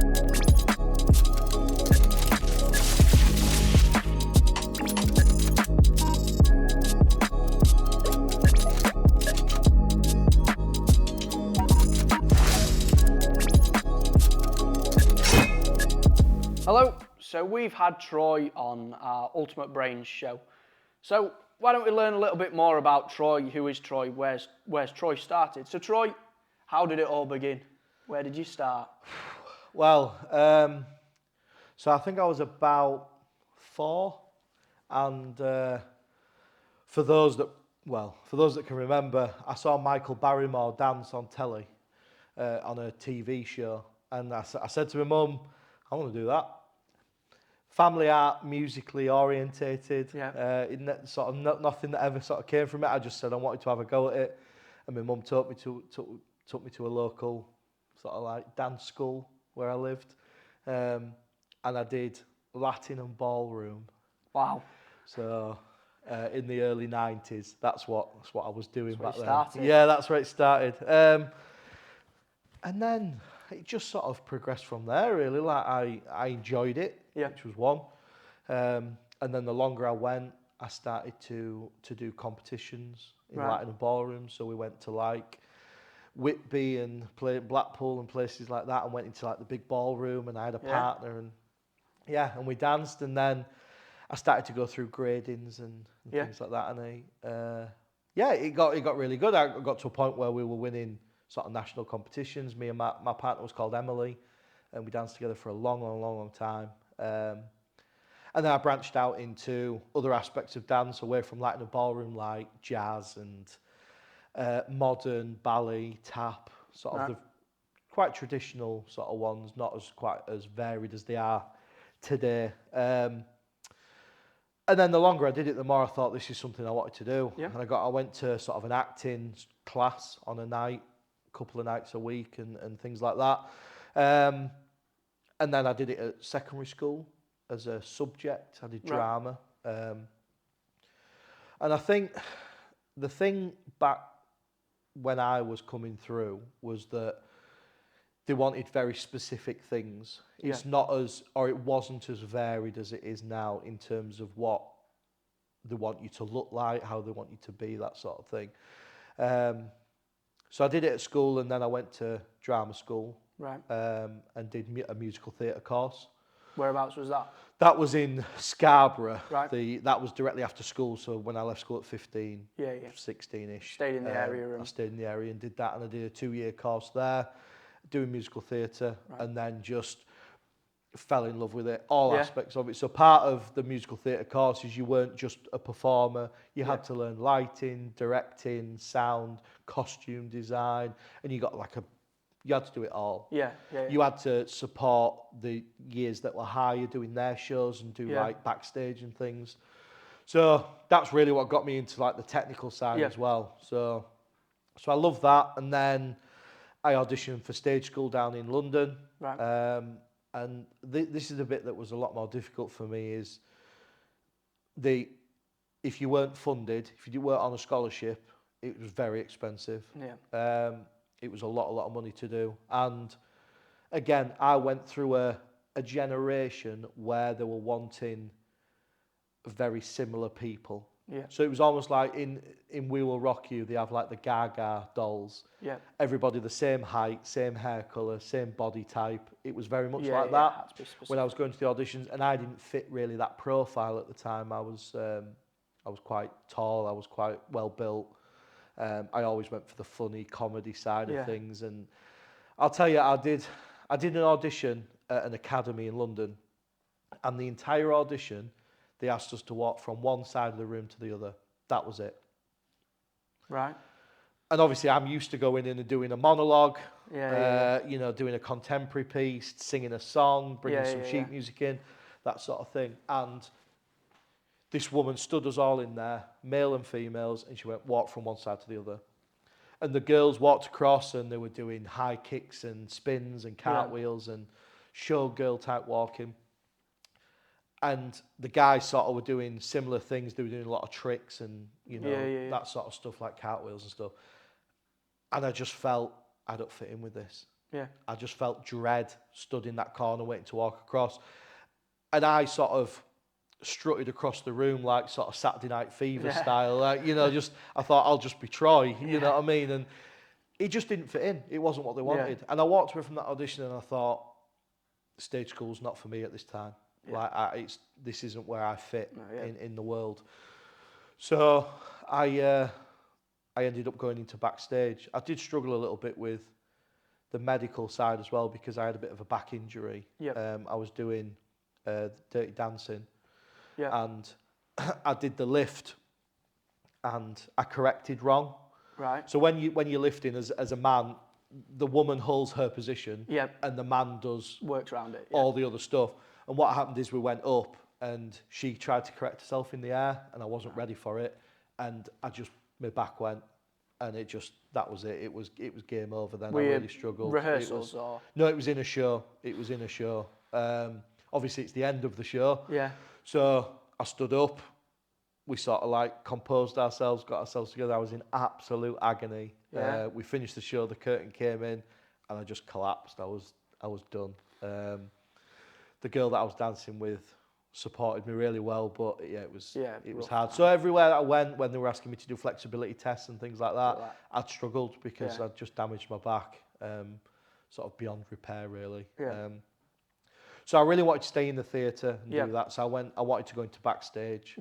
Hello, so we've had Troy on our Ultimate Brains show. So why don't we learn a little bit more about Troy? Who is Troy? Where's Troy started? So Troy, how did it all begin? Where did you start? Well, so I think I was about 4, and for those that can remember, I saw Michael Barrymore dance on telly on a TV show, and I said to my mum, I want to do that. Family art, musically orientated, sort of nothing that ever sort of came from it. I just said I wanted to have a go at it, and my mum took me to a local sort of like dance school where I lived, and I did Latin and ballroom. Wow. So in the early 90s, that's what I was doing back then. Yeah, that's where it started. And then it just sort of progressed from there, really. Like I enjoyed it, which was one. And then the longer I went, I started to do competitions in Latin and ballroom. So we went to like Whitby and Blackpool and places like that, and went into like the big ballroom, and I had a partner, and we danced. And then I started to go through gradings and things like that, and it got really good. I got to a point where we were winning sort of national competitions. Me and my partner was called Emily, and we danced together for a long time. And then I branched out into other aspects of dance away from Latin and ballroom, like jazz and modern, ballet, tap, sort of the quite traditional sort of ones, not as quite as varied as they are today. And then the longer I did it, the more I thought this is something I wanted to do. Yeah. And I went to sort of an acting class on a night, couple of nights a week, and things like that. And then I did it at secondary school as a subject. I did drama. And I think the thing back when I was coming through was that they wanted very specific things. It's not as, or it wasn't as varied as it is now in terms of what they want you to look like, how they want you to be, that sort of thing. So I did it at school, and then I went to drama school, and did a musical theatre course. Whereabouts was that? That was in Scarborough. That was directly after school, so when I left school at 15, 16-ish. Stayed in the area. I stayed in the area and did that, and I did a 2-year course there, doing musical theatre, and then just fell in love with it, all aspects of it. So part of the musical theatre course is you weren't just a performer, you had to learn lighting, directing, sound, costume design, and you had to do it all. You had to support the years that were higher doing their shows and do like backstage and things. So that's really what got me into like the technical side as well. So I love that. And then I auditioned for stage school down in London. And this is the bit that was a lot more difficult for me is if you weren't funded, if you weren't on a scholarship, it was very expensive. It was a lot of money to do. And again, I went through a generation where they were wanting very similar people. So it was almost like in We Will Rock You, they have like the Gaga dolls. Everybody the same height, same hair colour, same body type. It was very much like that when I was going to the auditions, and I didn't fit really that profile at the time. I was quite tall, I was quite well built. I always went for the funny comedy side of things, and I'll tell you, I did an audition at an academy in London, and the entire audition, they asked us to walk from one side of the room to the other. That was it. And obviously, I'm used to going in and doing a monologue, doing a contemporary piece, singing a song, bringing some sheet music in, that sort of thing. And this woman stood us all in there, male and females, and she went, walk from one side to the other. And the girls walked across, and they were doing high kicks and spins and cartwheels and showgirl type walking. And the guys sort of were doing similar things. They were doing a lot of tricks and, that sort of stuff, like cartwheels and stuff. And I just felt, I don't fit in with this. Yeah. I just felt dread stood in that corner waiting to walk across. And I sort of strutted across the room like sort of Saturday Night Fever style. Like, just I thought I'll just be Troy, you know what I mean? And it just didn't fit in. It wasn't what they wanted. And I walked away from that audition and I thought, stage school's not for me at this time. Like this isn't where I fit in the world. So I ended up going into Backstage. I did struggle a little bit with the medical side as well because I had a bit of a back injury. I was doing Dirty Dancing, and I did the lift, and I corrected wrong. Right. So when you're lifting as a man, the woman holds her position, and the man works around it. All the other stuff. And what happened is we went up, and she tried to correct herself in the air, and I wasn't ready for it, and my back went. And that was it. It was game over then. I really struggled. Rehearsals or? No, it was in a show. Obviously, it's the end of the show. Yeah. So I stood up. We sort of like composed ourselves, got ourselves together. I was in absolute agony. Yeah. We finished the show. The curtain came in, and I just collapsed. I was done. The girl that I was dancing with supported me really well, but it was hard. So everywhere I went, when they were asking me to do flexibility tests and things like that, I'd struggled because I'd just damaged my back, sort of beyond repair really. So I really wanted to stay in the theatre and do that. So I wanted to go into Backstage.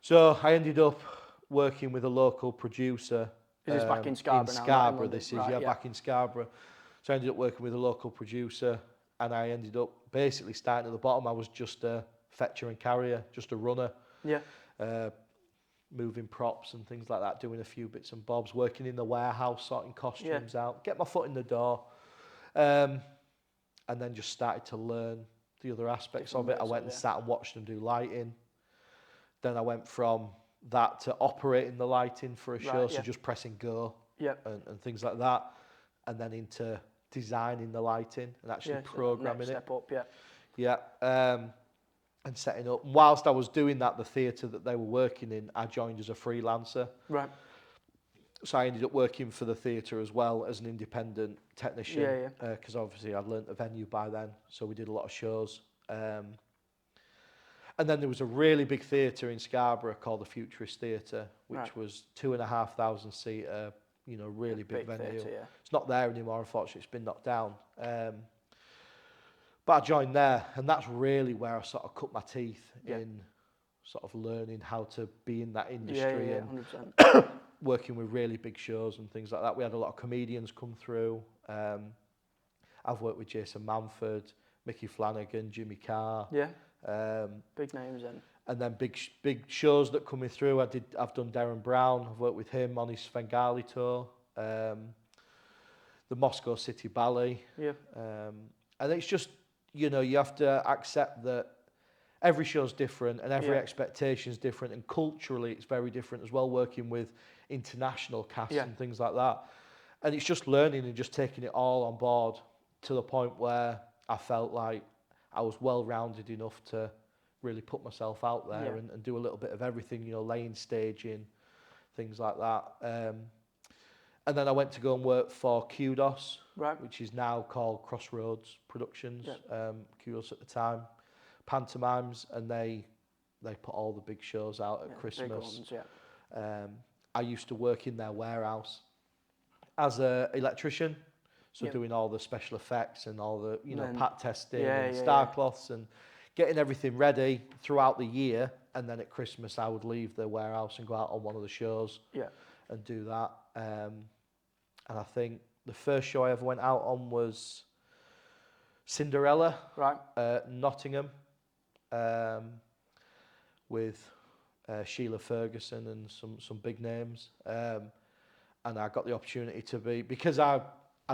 So I ended up working with a local producer. Is this back in Scarborough now? In Scarborough, this is, back in Scarborough. So I ended up working with a local producer, and I ended up basically starting at the bottom. I was just a fetcher and carrier, just a runner. Moving props and things like that, doing a few bits and bobs, working in the warehouse, sorting costumes out, get my foot in the door. And then just started to learn the other aspects of it. I went and sat and watched them do lighting. Then I went from that to operating the lighting for a show, so just pressing go and things like that. And then into designing the lighting and actually programming it. Step up, and setting up. Whilst I was doing that, the theatre that they were working in, I joined as a freelancer. Right. So I ended up working for the theatre as well as an independent technician. Because obviously I'd learnt the venue by then, so we did a lot of shows. And then there was a really big theatre in Scarborough called the Futurist Theatre, which was 2,500 seater, really big venue. Theatre, It's not there anymore, unfortunately. It's been knocked down. But I joined there, and that's really where I sort of cut my teeth in sort of learning how to be in that industry and 100%. working with really big shows and things like that. We had a lot of comedians come through. I've worked with Jason Manford, Mickey Flanagan, Jimmy Carr. Big names then. And then big shows that coming through. I've done Darren Brown. I've worked with him on his Svengali tour. The Moscow City Ballet. And it's just, you have to accept that every show's different and every expectation is different, and culturally it's very different as well, working with international casts and things like that. And it's just learning and just taking it all on board to the point where I felt like I was well-rounded enough to really put myself out there and do a little bit of everything, laying staging, things like that. And then I went to go and work for Kudos, which is now called Crossroads Productions. Kudos at the time, pantomimes, and they put all the big shows out at Christmas. Big ones, I used to work in their warehouse as an electrician, so doing all the special effects and all the pat testing and star cloths and getting everything ready throughout the year. And then at Christmas I would leave the warehouse and go out on one of the shows and do that. And I think the first show I ever went out on was Cinderella, Nottingham, with Sheila Ferguson and some big names. And I got the opportunity to because I'd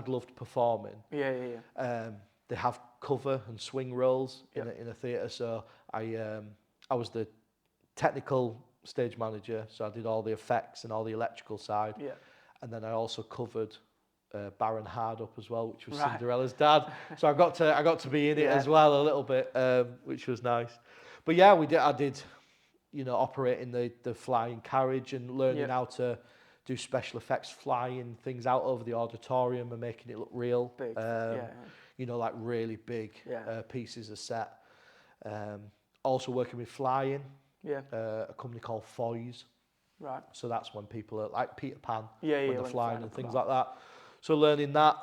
loved performing. They have cover and swing roles in a theatre, so I was the technical stage manager, so I did all the effects and all the electrical side. And then I also covered Baron Hardup as well, which was Cinderella's dad. So I got to be in it as well a little bit, which was nice. But I did operating the flying carriage and learning how to do special effects, flying things out over the auditorium and making it look real. Big. You know, like really big pieces of set. Also working with flying. Yeah. A company called Foy's. Right. So that's when people are like Peter Pan when they're flying and things about. like that. So learning that,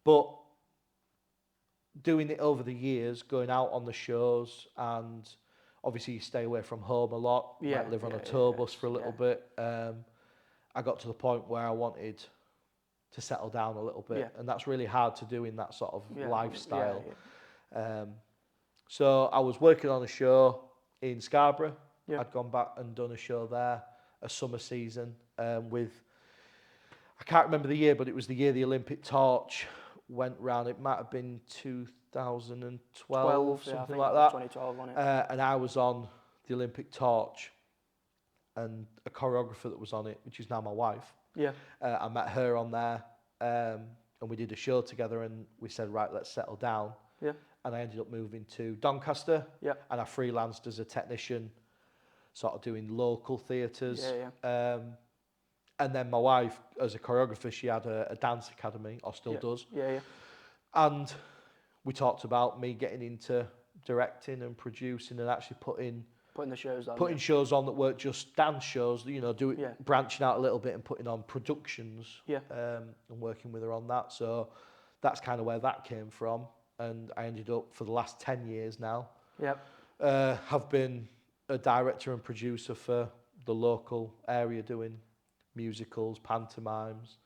but doing it over the years, going out on the shows, and obviously you stay away from home a lot. Yeah, might live on a tour bus for a little bit. I got to the point where I wanted to settle down a little bit, and that's really hard to do in that sort of lifestyle. So I was working on a show in Scarborough. I'd gone back and done a show there, a summer season, with, I can't remember the year, but it was the year the Olympic torch went round. It might have been 2012, something like that. 2012, wasn't it? And I was on the Olympic torch, and a choreographer that was on it, which is now my wife. I met her on there, and we did a show together, and we said, right, let's settle down. And I ended up moving to Doncaster, and I freelanced as a technician, sort of doing local theatres. And then my wife, as a choreographer, she had a dance academy, or still does. And we talked about me getting into directing and producing and actually putting the shows on. Putting shows on that weren't just dance shows, you know, branching out a little bit and putting on productions. And working with her on that. So that's kind of where that came from. And I ended up, for the last 10 years now, have been a director and producer for the local area, doing musicals, pantomimes,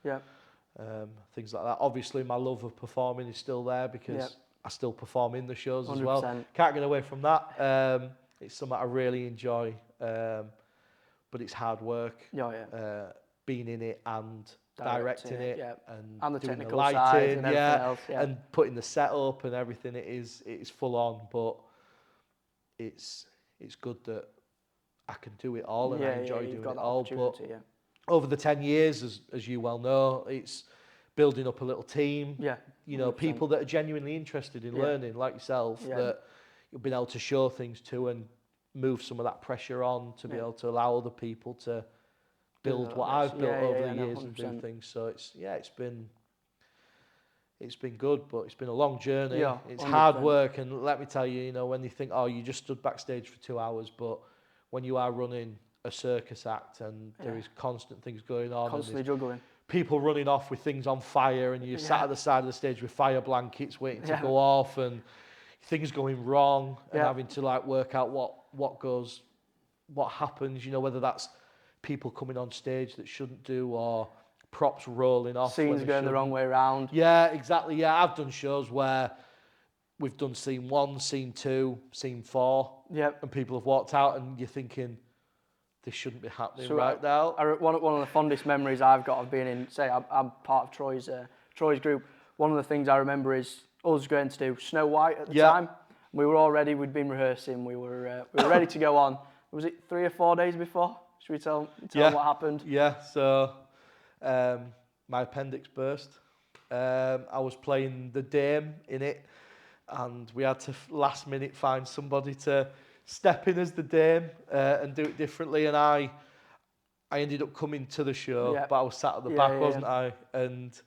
things like that. Obviously, my love of performing is still there, because I still perform in the shows 100%. As well. Can't get away from that. It's something I really enjoy, but it's hard work. Being in it and directing it, and the doing technical the lighting, side and everything else, and putting the set up and everything. It's full on, but it's good that I can do it all, and I enjoy doing it all. But over the 10 years, as you well know, it's building up a little team. You know, 100%. People that are genuinely interested in learning, like yourself, that you've been able to show things to and move some of that pressure on to be able to allow other people to build what I've built over the years and do things. So it's been good, but it's been a long journey. It's 100%. Hard work, and let me tell you, you know, when you think, oh, you just stood backstage for 2 hours, but when you are running a circus act and there is constant things going on, constantly juggling, people running off with things on fire, and you're sat at the side of the stage with fire blankets waiting to go off, and things going wrong, and having to like work out what happens, you know, whether that's people coming on stage that shouldn't do, or props rolling off, scenes going the wrong way around. Exactly. I've done shows where we've done scene 1, scene 2, scene 4, and people have walked out, and you're thinking, this shouldn't be happening now. One of the fondest memories I've got of being in, say, I'm part of Troy's group. One of the things I remember is us going to do Snow White at the time. We were all ready. We'd been rehearsing. We were ready to go on. Was it 3 or 4 days before? Should we tell them what happened? So my appendix burst. I was playing the dame in it, and we had to last minute find somebody to step in as the dame and do it differently. And I ended up coming to the show, but I was sat at the back, wasn't I? And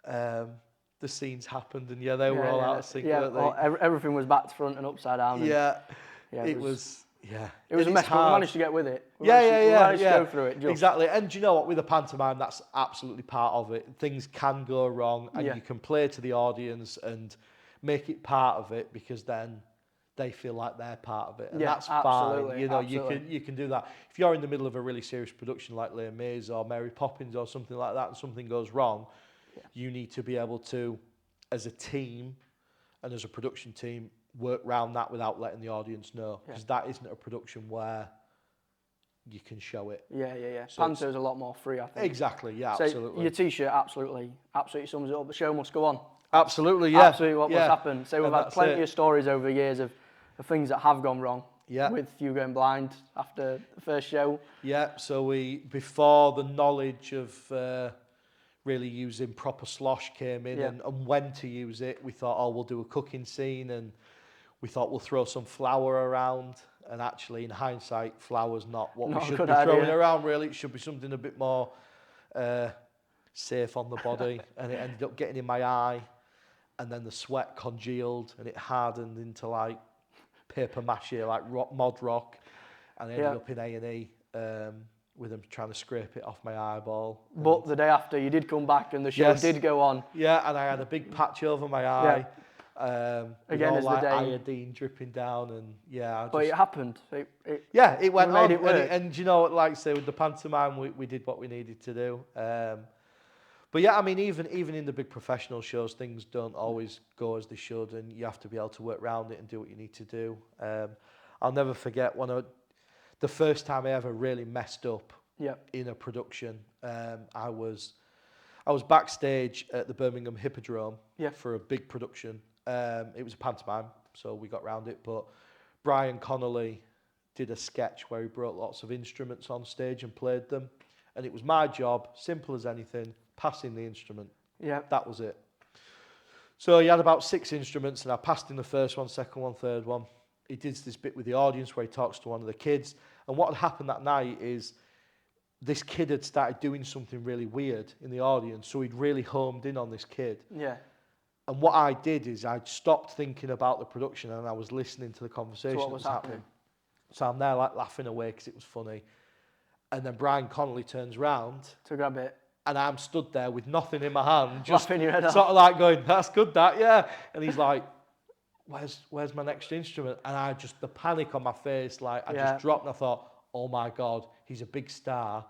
the scenes happened, and they were all out of sync, weren't they? Everything was back to front and upside down. And it was it was a mess, but we managed to get with it. We managed to go through it. Exactly. And do you know what? With a pantomime, that's absolutely part of it. Things can go wrong, and you can play to the audience and make it part of it, because then they feel like they're part of it, and that's fine. You know, you can do that. If you're in the middle of a really serious production like Les Mis or Mary Poppins or something like that, and something goes wrong, you need to be able to, as a team and as a production team, work around that without letting the audience know, because that isn't a production where you can show it. So Panto's a lot more free, I think. Exactly, absolutely. Your T-shirt absolutely sums it up. The show must go on. Absolutely, Absolutely what's happened. So we've had plenty of stories over the years of things that have gone wrong. With you going blind after the first show. So before the knowledge of really using proper slosh came in, and when to use it, we thought, we'll do a cooking scene, and we thought we'll throw some flour around, And actually, in hindsight, flour's not what Not we a should good be throwing idea. around, really. It should be something a bit more safe on the body. And it ended up getting in my eye. And then the sweat congealed and it hardened into like paper mache, like mod rock. And I ended up in A&E with them trying to scrape it off my eyeball. But the day after, you did come back and the show did go on. Yeah, and I had a big patch over my eye. Again, all as the like day... iodine dripping down, and But it happened. It went on. Made it work. And you know what, like I say, with the pantomime, we did what we needed to do. But yeah, I mean, even in the big professional shows, things don't always go as they should, and you have to be able to work around it and do what you need to do. I'll never forget the first time I ever really messed up in a production. I was backstage at the Birmingham Hippodrome for a big production. It was a pantomime, so we got round it. But Brian Connolly did a sketch where he brought lots of instruments on stage and played them. And it was my job, simple as anything, passing the instrument. Yeah. That was it. So he had about 6 instruments, and I passed him the first one, second one, third one. He did this bit with the audience where he talks to one of the kids. And what had happened that night is this kid had started doing something really weird in the audience, so he'd really homed in on this kid. Yeah. And what I did is I'd stopped thinking about the production and I was listening to the conversation So what was happening? So I'm there like laughing away because it was funny. And then Brian Connolly turns round to grab it. And I'm stood there with nothing in my hand, just laughing your head off. sort of like going, "That's good, that, yeah." And he's like, "Where's my next instrument?" And I just, the panic on my face, like I just dropped and I thought, "Oh my God, he's a big star,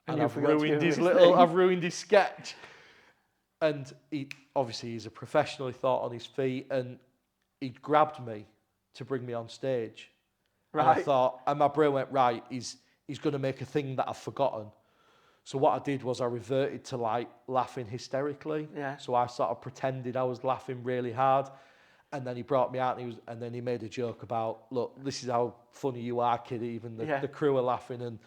and I've ruined I've ruined his sketch." And he's a professional. He thought on his feet, and he grabbed me to bring me on stage. Right. And I thought, and my brain went, right, he's going to make a thing that I've forgotten. So what I did was I reverted to like laughing hysterically. Yeah. So I sort of pretended I was laughing really hard. And then he brought me out and then he made a joke about, "Look, this is how funny you are, kid." Even the crew were laughing and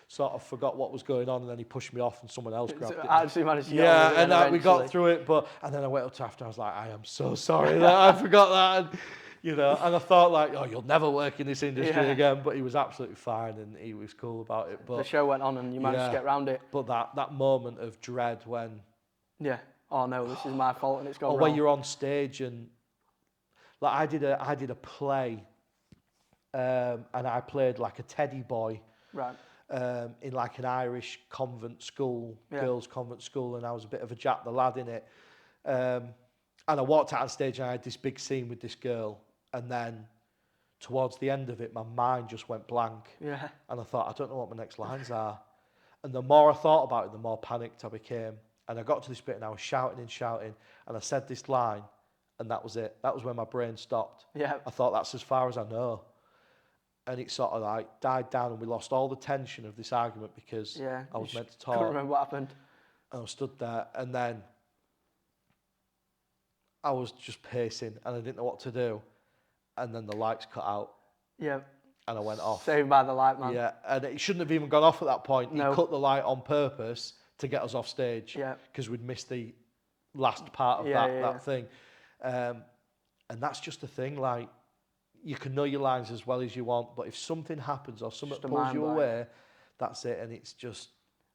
sort of forgot what was going on. And then he pushed me off and someone else grabbed it. Actually managed to get and we got through it. And then I went up to after, I was like, "I am so sorry that I forgot that." And, and I thought like, "Oh, you'll never work in this industry again." But he was absolutely fine and he was cool about it. But the show went on and you managed to get around it. But that moment of dread when... Yeah. Oh no, this is my fault and it's gone wrong. Or when you're on stage and... Like I did a play and I played like a teddy boy. Right. In like an Irish convent school, girls' convent school, and I was a bit of a Jack the Lad in it. And I walked out on stage and I had this big scene with this girl. And then towards the end of it, my mind just went blank. Yeah. And I thought, I don't know what my next lines are. And the more I thought about it, the more panicked I became. And I got to this bit and I was shouting. And I said this line and that was it. That was when my brain stopped. Yeah. I thought, that's as far as I know. And it sort of like died down and we lost all the tension of this argument because I was meant to talk. I can't remember what happened. And I stood there and then I was just pacing and I didn't know what to do. And then the lights cut out. Yeah. And I went off. Saved by the light, man. Yeah. And it shouldn't have even gone off at that point. No. He cut the light on purpose to get us off stage. Yeah. Because we'd missed the last part of that thing. And that's just the thing, like, you can know your lines as well as you want, but if something happens or something pulls you away, that's it, and it's just...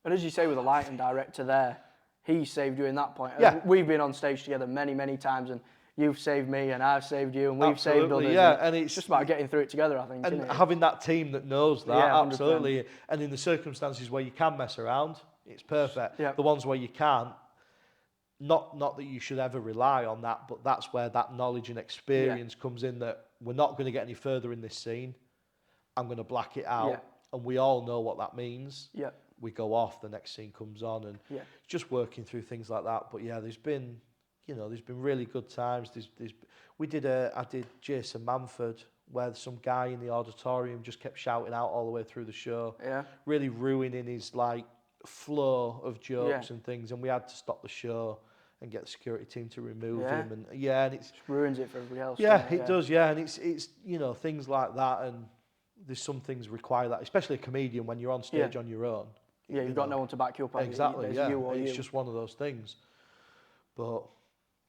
And as you say with the lighting director there, he saved you in that point. Yeah. We've been on stage together many, many times, and you've saved me, and I've saved you, and we've saved others. Yeah, and it's just about getting through it together, I think, and having that team that knows that, absolutely. And in the circumstances where you can mess around, it's perfect. Yeah. The ones where you can't, not that you should ever rely on that, but that's where that knowledge and experience comes in, that we're not going to get any further in this scene. I'm going to black it out. And we all know what that means. Yeah. We go off, the next scene comes on, and just working through things like that. But yeah, there's been really good times. I did Jason Manford, where some guy in the auditorium just kept shouting out all the way through the show. Yeah. Really ruining his like flow of jokes and things, and we had to stop the show and get the security team to remove him, and and it ruins it for everybody else. Yeah, it does. Yeah, and it's things like that, and there's some things require that, especially a comedian when you're on stage on your own. Yeah, you've got no one to back you up. Exactly. It's just one of those things. But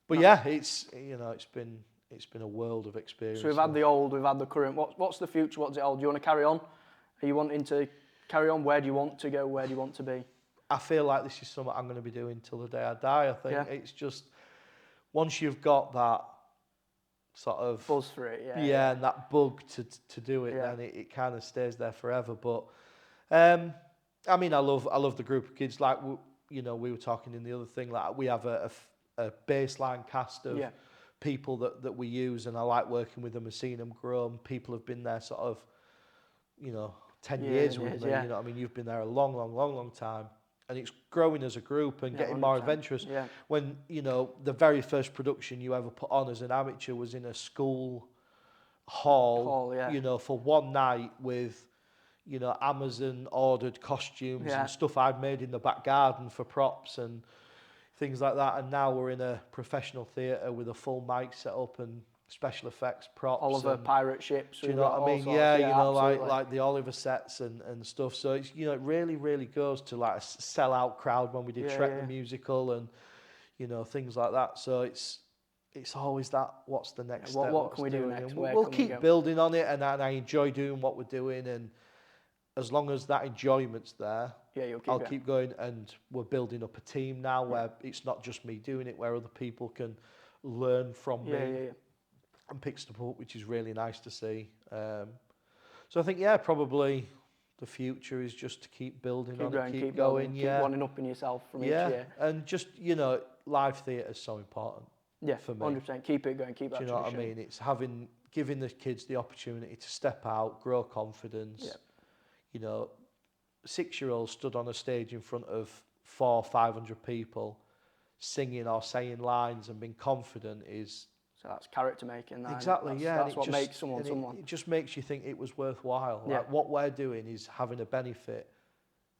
yeah, it's it's been it's been a world of experience. So we've had the old, we've had the current. What's the future? What's it old? Do you want to carry on? Are you wanting to carry on? Where do you want to go? Where do you want to be? I feel like this is something I'm going to be doing till the day I die. I think it's just, once you've got that sort of buzz for it, and that bug to do it, then it kind of stays there forever. But I mean, I love the group of kids. Like, you know, we were talking in the other thing, like we have a baseline cast of people that we use, and I like working with them and seeing them grow. And people have been there sort of, you know, 10 years with me. You know what I mean? You've been there a long time. And it's growing as a group and getting 100%. More adventurous. Yeah. When, you know, the very first production you ever put on as an amateur was in a school hall, you know, for one night with, you know, Amazon ordered costumes and stuff I'd made in the back garden for props and things like that. And now we're in a professional theatre with a full mic set up and special effects, props. Oliver pirate ships. Do you know what I mean? Yeah, you know, like the Oliver sets and stuff. So it's, you know, it really goes to like a sell-out crowd when we did Shrek the Musical and, you know, things like that. So it's always that, what's the next step? What can we do next? We'll keep building on it, and I enjoy doing what we're doing, and as long as that enjoyment's there, I'll keep going. And we're building up a team now where it's not just me doing it, where other people can learn from me. And pick stuff up, which is really nice to see. So I think, probably the future is just to keep building keep going. Keep wanting up in yourself from each year. And just, you know, live theatre is so important. Yeah, for me. 100%. Keep it going. Keep that. Do you know what I mean? It's giving the kids the opportunity to step out, grow confidence. Yeah. You know, 6-year-olds stood on a stage in front of 400-500 people, singing or saying lines and being confident is. So that's character making. Exactly, that's what makes someone. It just makes you think it was worthwhile. Like what we're doing is having a benefit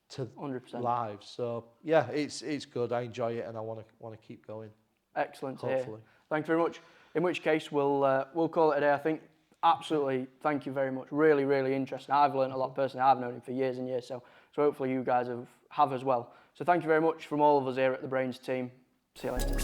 to 100% lives. So it's good. I enjoy it, and I want to keep going. Excellent. Hopefully. Thank you very much. In which case we'll call it a day. I think absolutely. Thank you very much. Really interesting. I've learned a lot personally. I've known him for years and years. So hopefully you guys have as well. So thank you very much from all of us here at the Brains team. See you later.